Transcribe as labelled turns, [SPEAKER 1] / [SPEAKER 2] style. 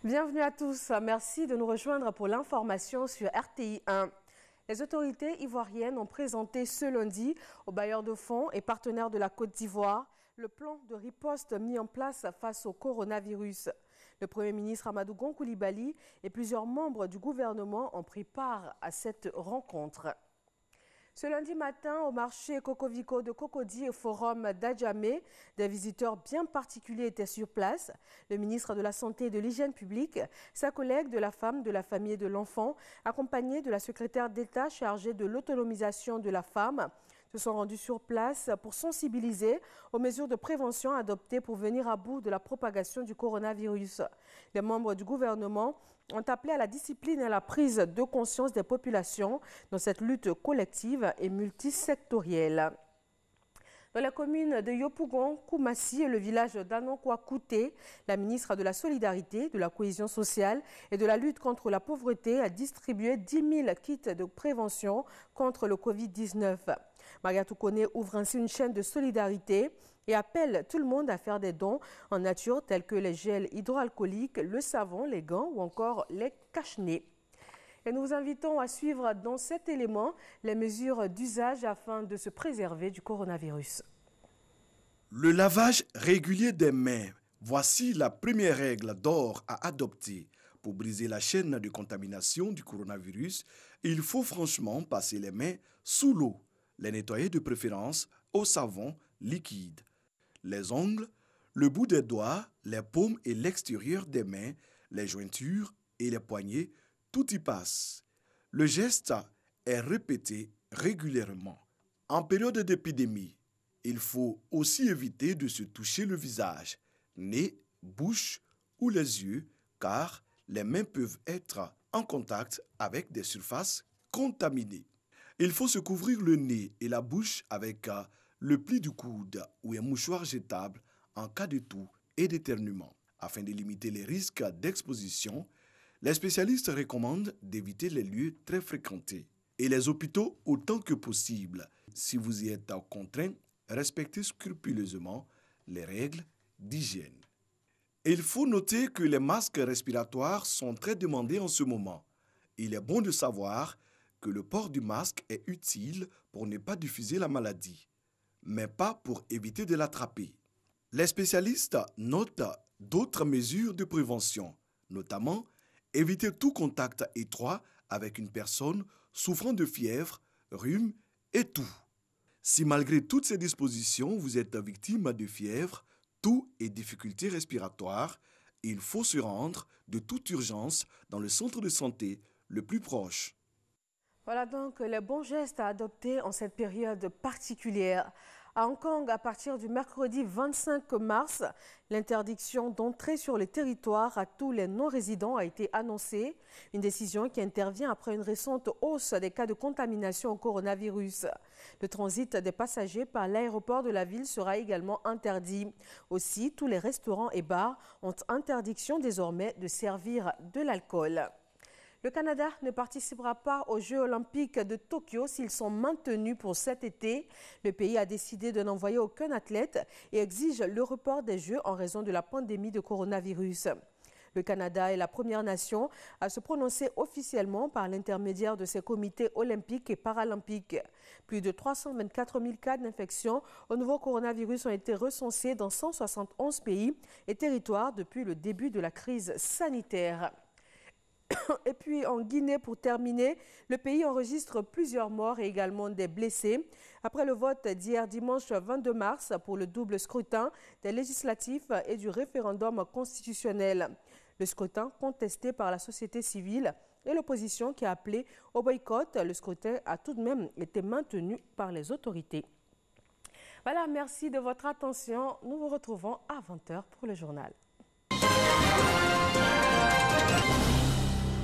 [SPEAKER 1] Bienvenue à tous. Merci de nous rejoindre pour l'information sur RTI 1. Les autorités ivoiriennes ont présenté ce lundi aux bailleurs de fonds et partenaires de la Côte d'Ivoire le plan de riposte mis en place face au coronavirus. Le Premier ministre Amadou Gon Coulibaly et plusieurs membres du gouvernement ont pris part à cette rencontre. Ce lundi matin, au marché Cocovico de Cocody et au forum d'Adjamé, des visiteurs bien particuliers étaient sur place. Le ministre de la Santé et de l'Hygiène publique, sa collègue de la femme, de la famille et de l'enfant, accompagnée de la secrétaire d'État chargée de l'autonomisation de la femme, se sont rendus sur place pour sensibiliser aux mesures de prévention adoptées pour venir à bout de la propagation du coronavirus. Les membres du gouvernement ont appelé à la discipline et à la prise de conscience des populations dans cette lutte collective et multisectorielle. Dans la commune de Yopougon, Koumassi et le village d'Anonkwa-Kouté, la ministre de la Solidarité, de la Cohésion sociale et de la lutte contre la pauvreté a distribué 10 000 kits de prévention contre le Covid-19. Mariatou Kone ouvre ainsi une chaîne de solidarité et appelle tout le monde à faire des dons en nature tels que les gels hydroalcooliques, le savon, les gants ou encore les cache-nez. Et nous vous invitons à suivre dans cet élément les mesures d'usage afin de se préserver du coronavirus.
[SPEAKER 2] Le lavage régulier des mains, voici la première règle d'or à adopter. Pour briser la chaîne de contamination du coronavirus, il faut franchement passer les mains sous l'eau, les nettoyer de préférence au savon liquide. Les ongles, le bout des doigts, les paumes et l'extérieur des mains, les jointures et les poignets, tout y passe. Le geste est répété régulièrement. En période d'épidémie, il faut aussi éviter de se toucher le visage, nez, bouche ou les yeux, car les mains peuvent être en contact avec des surfaces contaminées. Il faut se couvrir le nez et la bouche avec le pli du coude ou un mouchoir jetable en cas de toux et d'éternuement. Afin de limiter les risques d'exposition, les spécialistes recommandent d'éviter les lieux très fréquentés et les hôpitaux autant que possible. Si vous y êtes contraint, respectez scrupuleusement les règles d'hygiène. Il faut noter que les masques respiratoires sont très demandés en ce moment. Il est bon de savoir que le port du masque est utile pour ne pas diffuser la maladie, mais pas pour éviter de l'attraper. Les spécialistes notent d'autres mesures de prévention, notamment éviter tout contact étroit avec une personne souffrant de fièvre, rhume et toux. Si malgré toutes ces dispositions, vous êtes victime de fièvre, toux et difficultés respiratoires, il faut se rendre de toute urgence dans le centre de santé le plus proche.
[SPEAKER 1] Voilà donc les bons gestes à adopter en cette période particulière. À Hong Kong, à partir du mercredi 25 mars, l'interdiction d'entrer sur le territoire à tous les non-résidents a été annoncée. Une décision qui intervient après une récente hausse des cas de contamination au coronavirus. Le transit des passagers par l'aéroport de la ville sera également interdit. Aussi, tous les restaurants et bars ont interdiction désormais de servir de l'alcool. Le Canada ne participera pas aux Jeux olympiques de Tokyo s'ils sont maintenus pour cet été. Le pays a décidé de n'envoyer aucun athlète et exige le report des Jeux en raison de la pandémie de coronavirus. Le Canada est la première nation à se prononcer officiellement par l'intermédiaire de ses comités olympiques et paralympiques. Plus de 324 000 cas d'infection au nouveau coronavirus ont été recensés dans 171 pays et territoires depuis le début de la crise sanitaire. Et puis en Guinée, pour terminer, le pays enregistre plusieurs morts et également des blessés. Après le vote d'hier dimanche 22 mars pour le double scrutin des législatifs et du référendum constitutionnel. Le scrutin contesté par la société civile et l'opposition qui a appelé au boycott, le scrutin a tout de même été maintenu par les autorités. Voilà, merci de votre attention. Nous vous retrouvons à 20h pour le journal.